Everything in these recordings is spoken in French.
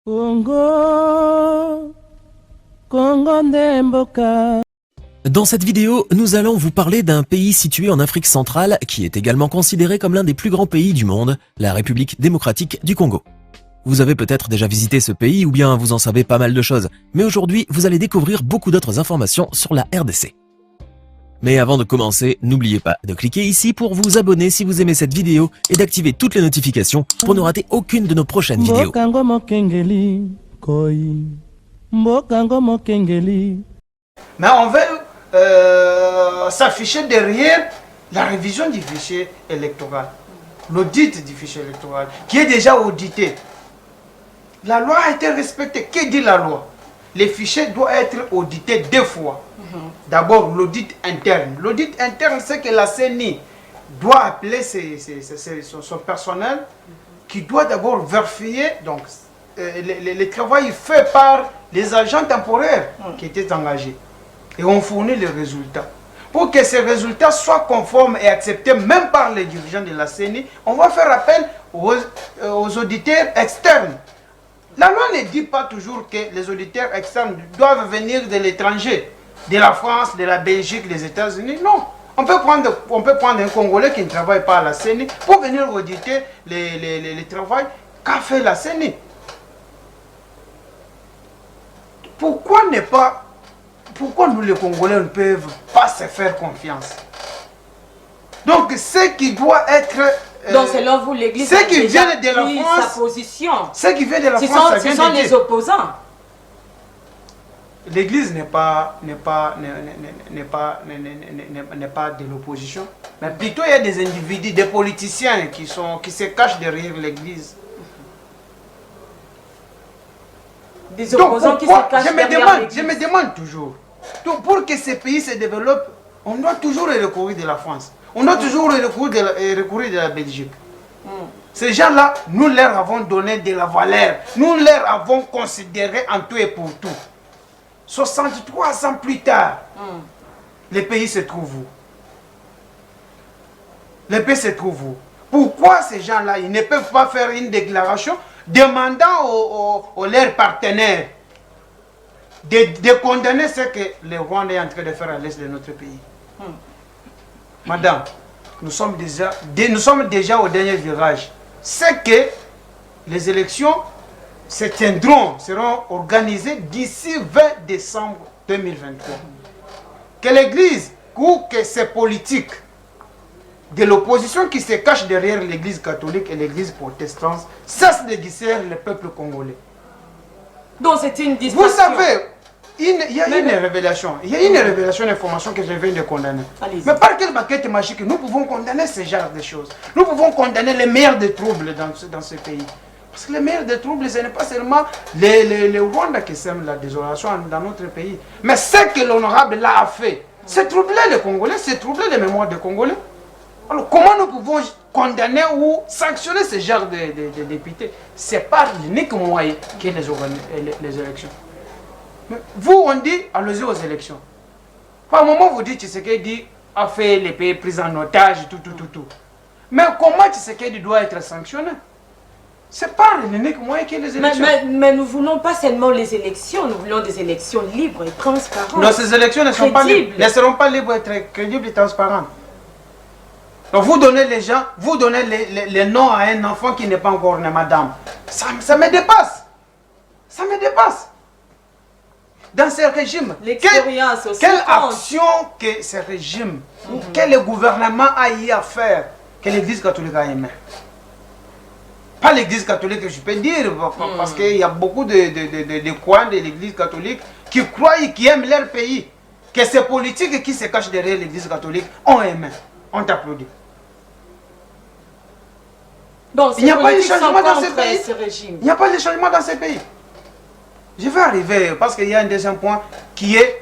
Congo, Congo Ndemboka. Dans cette vidéo, nous allons vous parler d'un pays situé en Afrique centrale qui est également considéré comme l'un des plus grands pays du monde, la République démocratique du Congo. Vous avez peut-être déjà visité ce pays ou bien vous en savez pas mal de choses, mais aujourd'hui vous allez découvrir beaucoup d'autres informations sur la RDC. Mais avant de commencer, n'oubliez pas de cliquer ici pour vous abonner si vous aimez cette vidéo et d'activer toutes les notifications pour ne rater aucune de nos prochaines vidéos. Mais on veut s'afficher derrière la révision du fichier électoral, l'audit du fichier électoral, qui est déjà audité. La loi a été respectée. Que dit la loi? Les fichiers doivent être audités 2 fois. D'abord, l'audit interne. L'audit interne, c'est que la CENI doit appeler son personnel qui doit d'abord vérifier donc, le travail fait par les agents temporaires qui étaient engagés. Et on fournit les résultats. Pour que ces résultats soient conformes et acceptés même par les dirigeants de la CENI, on va faire appel aux auditeurs externes. La loi ne dit pas toujours que les auditeurs externes doivent venir de l'étranger, de la France, de la Belgique, des États-Unis. Non. On peut prendre un Congolais qui ne travaille pas à la CENI pour venir auditer le travail qu'a fait la CENI. Pourquoi nous les Congolais ne peuvent pas se faire confiance? Donc ce qui doit être... Donc selon vous, l'Église a déjà pris sa position. Ceux qui viennent de la France, ce sont les opposants. L'Église n'est pas de l'opposition, mais plutôt il y a des individus, des politiciens qui se cachent derrière l'Église. Des opposants qui se cachent derrière l'Église. Je me demande toujours, pour que ce pays se développe, on doit toujours recourir de la France. On doit toujours recourir de la Belgique. Ces gens-là, nous leur avons donné de la valeur. Nous leur avons considéré en tout et pour tout. 63 ans plus tard, le pays se trouve où? Le pays se trouve où? Pourquoi ces gens-là, ils ne peuvent pas faire une déclaration demandant aux leurs partenaires de condamner ce que le Rwanda est en train de faire à l'est de notre pays? Madame, nous sommes déjà au dernier virage. C'est que les élections seront organisées d'ici 20 décembre 2023. Que l'Église ou que ces politiques de l'opposition qui se cachent derrière l'Église catholique et l'Église protestante cessent de distraire le peuple congolais. Donc c'est une distraction. Vous savez, il y a une révélation, d'information que je viens de condamner. Mais par quelle baguette magique nous pouvons condamner ce genre de choses? Nous pouvons condamner les meilleurs des troubles dans ce pays. Parce que les meilleurs des troubles, ce n'est pas seulement les Rwandais qui sèment la désolation dans notre pays. Mais ce que l'honorable là a fait, c'est troubler les Congolais, c'est troubler les mémoires des Congolais. Alors comment nous pouvons condamner ou sanctionner ce genre de députés? C'est par l'unique moyen qui est les élections. Mais vous, on dit, allez-y aux élections. Par moment, vous dites, Tshisekedi a fait les pays pris en otage, tout. Mais comment Tshisekedi doit être sanctionné? C'est pas l'unique moyen qui est les élections. Mais nous voulons pas seulement les élections, nous voulons des élections libres et transparentes. Non, ces élections ne seront pas libres et très crédibles et transparentes. Donc vous donnez les noms à un enfant qui n'est pas encore né, madame. Ça me dépasse. Ça me dépasse. Dans ce régime, quelle action que ce régime, que le gouvernement a eu à faire, que l'Église catholique a aimé? Pas l'Église catholique, je peux dire, parce qu'il y a beaucoup de croyants de l'Église catholique qui croient et qui aiment leur pays. Que ces politiques qui se cachent derrière l'Église catholique ont aimé, ont applaudi. Donc, il n'y a pas de changement dans ce pays. Il n'y a pas de changement dans ce pays. Je vais arriver parce qu'il y a un deuxième point qui est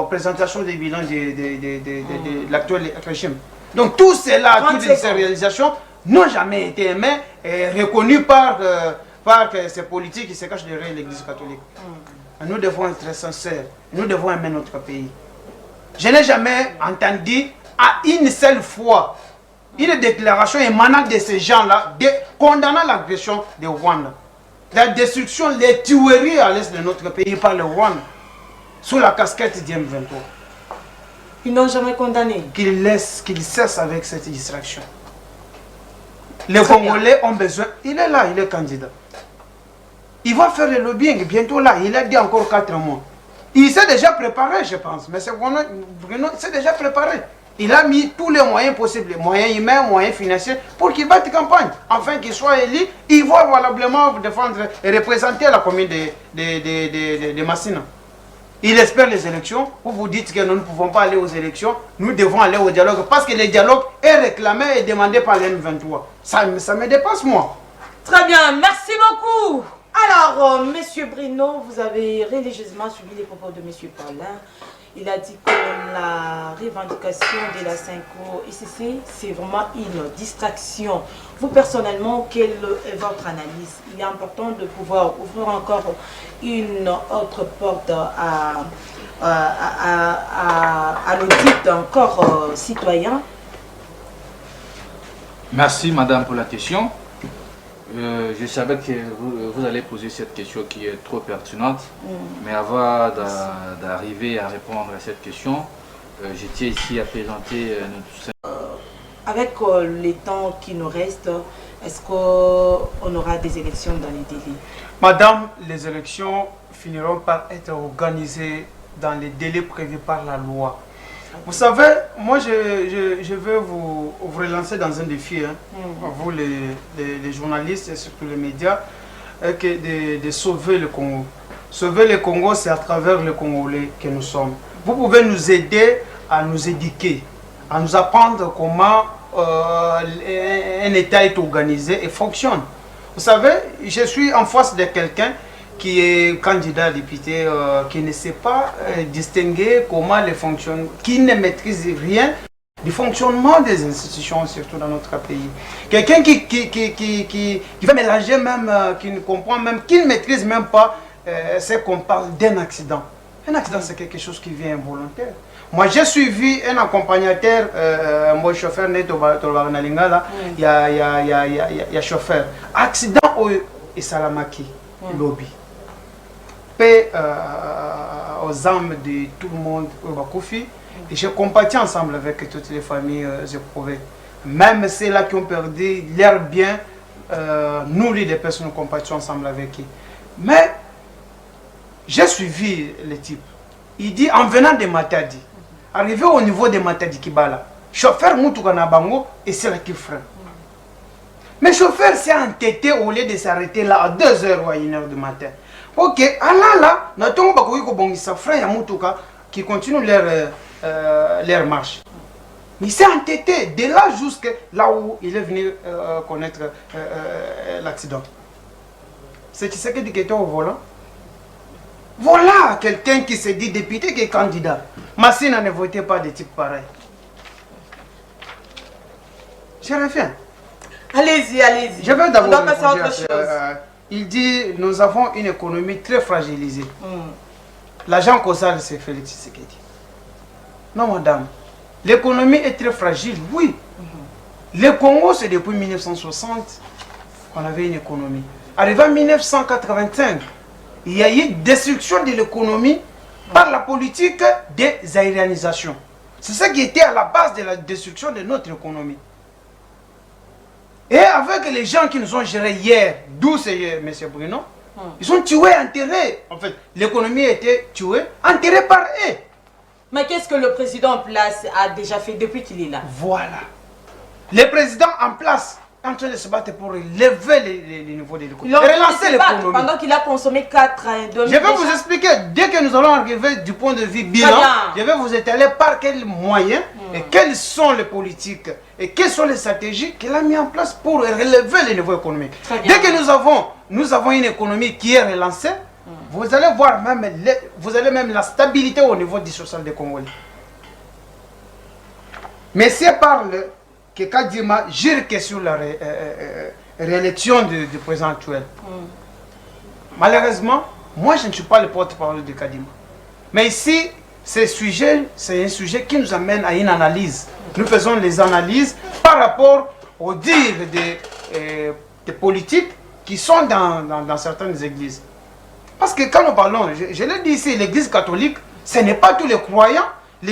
présentation des bilans de l'actuel régime. Donc tout cela, toutes ces réalisations n'ont jamais été aimées et reconnues par ces politiques qui se cachent derrière l'Église catholique. Nous devons être sincères, nous devons aimer notre pays. Je n'ai jamais entendu à une seule fois une déclaration émanant de ces gens-là condamnant l'agression de Rwanda. la destruction, les tueries à l'est de notre pays par le Rwanda, sous la casquette du M23. Ils n'ont jamais condamné. Qu'il cesse avec cette distraction. Les Congolais ont besoin. Il est là, il est candidat. Il va faire le lobbying bientôt là. Il a dit encore 4 mois. Il s'est déjà préparé, je pense. Mais c'est Bruno, il s'est déjà préparé. Il a mis tous les moyens possibles, moyens humains, moyens financiers, pour qu'il batte campagne. Enfin qu'il soit élu, il va valablement défendre et représenter la commune de Massina. Il espère les élections. Vous vous dites que nous ne pouvons pas aller aux élections. Nous devons aller au dialogue parce que le dialogue est réclamé et demandé par l'M23. Ça me dépasse, moi. Très bien, merci beaucoup. Alors, Monsieur Bruno, vous avez religieusement suivi les propos de Monsieur Paulin. Il a dit que la revendication de la 5O ICC, c'est vraiment une distraction. Vous, personnellement, quelle est votre analyse? Il est important de pouvoir ouvrir encore une autre porte à l'audit encore citoyen. Merci, madame, pour la question. Je savais que vous allez poser cette question qui est trop pertinente, mais avant d'arriver à répondre à cette question, je tiens ici à présenter notre... Avec les temps qui nous restent, est-ce qu'on aura des élections dans les délais? Madame, les élections finiront par être organisées dans les délais prévus par la loi. Vous savez, moi je veux vous relancer dans un défi, hein, vous les journalistes et surtout les médias, de sauver le Congo. Sauver le Congo, c'est à travers le Congolais que nous sommes. Vous pouvez nous aider à nous éduquer, à nous apprendre comment un État est organisé et fonctionne. Vous savez, je suis en face de quelqu'un qui est candidat à député, qui ne sait pas distinguer comment les fonctionne, qui ne maîtrise rien du fonctionnement des institutions, surtout dans notre pays. Quelqu'un qui va mélanger même, qui ne comprend même, qui ne maîtrise même pas, c'est qu'on parle d'un accident. Un accident, c'est quelque chose qui vient involontaire. Moi, j'ai suivi un accompagnateur, mon chauffeur, il y a chauffeur. Accident au Salamaki, lobby. Paix aux âmes de tout le monde au Bakoufi. Et j'ai compatis ensemble avec toutes les familles éprouvées. Même ceux-là qui ont perdu leur bien, nous, les personnes, nous compatissons ensemble avec eux. Mais j'ai suivi le type. Il dit, en venant de Matadi, arrivé au niveau de Matadi Kibala, chauffeur Moutoukana Bango et c'est là qui freine. Mais chauffeur s'est entêté au lieu de s'arrêter là à 2h ou à 1h du matin. Ok, alors là, nous avons des frères Moutuka qui continuent leur marche. Mais il s'est entêté de là jusqu'à là où il est venu connaître l'accident. C'est qui c'est qui était au volant. Voilà quelqu'un qui se dit député qui est candidat. Massina ne votait pas de type pareil. Je reviens. Allez-y, allez-y. Je veux d'abord passer à autre chose. Il dit nous avons une économie très fragilisée. L'agent causal, c'est Félix Tshisekedi. Non, madame. L'économie est très fragile, oui. Le Congo, c'est depuis 1960 qu'on avait une économie. Arrivé en 1985, il y a eu une destruction de l'économie par la politique des aérianisations. C'est ça qui était à la base de la destruction de notre économie. Et avec les gens qui nous ont gérés hier, d'où c'est M. Bruno, ils sont tués, enterrés. En fait, l'économie a été tuée, enterrée par eux. Mais qu'est-ce que le président en place a déjà fait depuis qu'il est là? Voilà. Le président en place est en train de se battre pour lever les niveaux de l'économie. Relancer l'économie. Pendant qu'il a consommé 4 ans. Je vais vous expliquer, dès que nous allons arriver du point de vue bilan, je vais vous étaler par quels moyens et quelles sont les politiques et quelles sont les stratégies qu'il a mis en place pour relever les niveaux économiques. Dès que nous avons une économie qui est relancée, vous allez voir même la stabilité au niveau du social des Congolais. Mais si on parle que Kadima gère que sur la réélection du président actuel. Malheureusement, moi je ne suis pas le porte-parole de Kadima. Mais ici, c'est un sujet qui nous amène à une analyse. Nous faisons les analyses par rapport aux dires des politiques qui sont dans certaines églises. Parce que quand nous parlons, je l'ai dit ici, l'église catholique, ce n'est pas tous les croyants.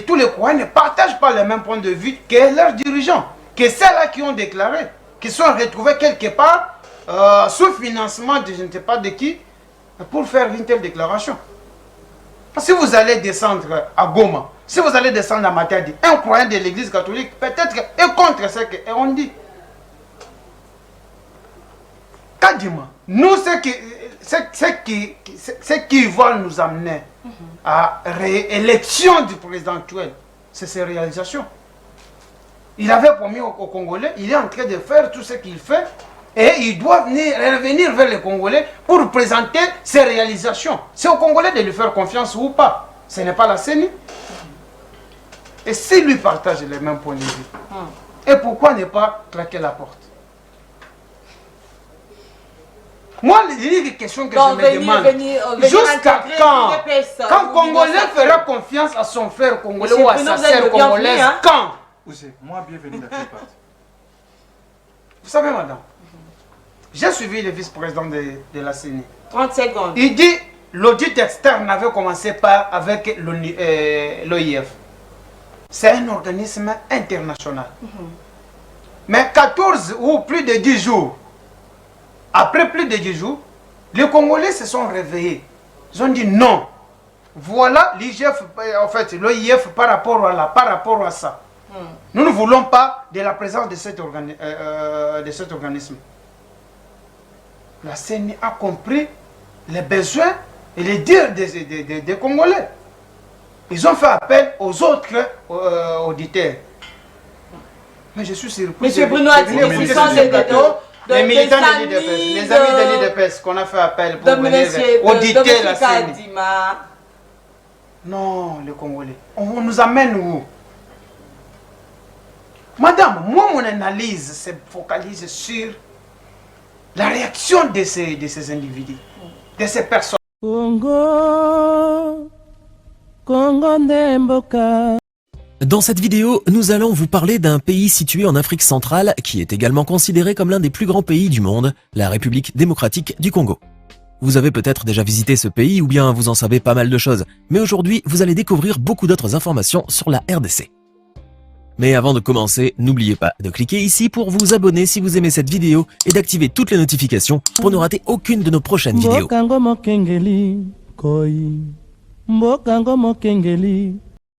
Tous les croyants ne partagent pas le même point de vue que leurs dirigeants, que ceux-là qui ont déclaré, qui sont retrouvés quelque part sous financement de je ne sais pas de qui, pour faire une telle déclaration. Si vous allez descendre à Goma, si vous allez descendre à Matadi, un croyant de l'église catholique, peut-être est contre ce qu'on dit. Kadima, nous, ce qui va nous amener à réélection du président actuel, c'est ses réalisations. Il avait promis aux Congolais, il est en train de faire tout ce qu'il fait, et il doit revenir vers les Congolais pour présenter ses réalisations. C'est aux Congolais de lui faire confiance ou pas. Ce n'est pas la CENI. Et s'il lui partage les mêmes points de vue, et pourquoi ne pas claquer la porte? Moi, l'unique question que je me demande, jusqu'à quand Congolais fera confiance à son frère congolais ou à sa sœur congolaise, quand? Moi, bienvenue dans quelle partie? Vous savez, madame, j'ai suivi le vice-président de la CENI. 30 secondes. Il dit l'audit externe avait commencé avec l'OIF. C'est un organisme international. Mais 14 ou plus de 10 jours, après plus de 10 jours, les Congolais se sont réveillés. Ils ont dit non. Voilà l'IGF, en fait, l'OIF par rapport à ça. Nous ne voulons pas de la présence de cet organisme. La CENI a compris les besoins et les dires des Congolais. Ils ont fait appel aux autres auditeurs. Mais je suis surpris. Monsieur Bruno a dit que ce sont les militants de l'IDPS, les amis de l'IDPS qu'on a fait appel pour venir auditer la CENI. Non, les Congolais. On nous amène où? Madame, moi, mon analyse se focalise sur la réaction de ces individus, de ces personnes. Congo, Congo Ndemboka. Dans cette vidéo, nous allons vous parler d'un pays situé en Afrique centrale qui est également considéré comme l'un des plus grands pays du monde, la République démocratique du Congo. Vous avez peut-être déjà visité ce pays ou bien vous en savez pas mal de choses, mais aujourd'hui vous allez découvrir beaucoup d'autres informations sur la RDC. Mais avant de commencer, n'oubliez pas de cliquer ici pour vous abonner si vous aimez cette vidéo et d'activer toutes les notifications pour ne rater aucune de nos prochaines vidéos. Mbokango mokengeli, koi. Mbokango mokengeli.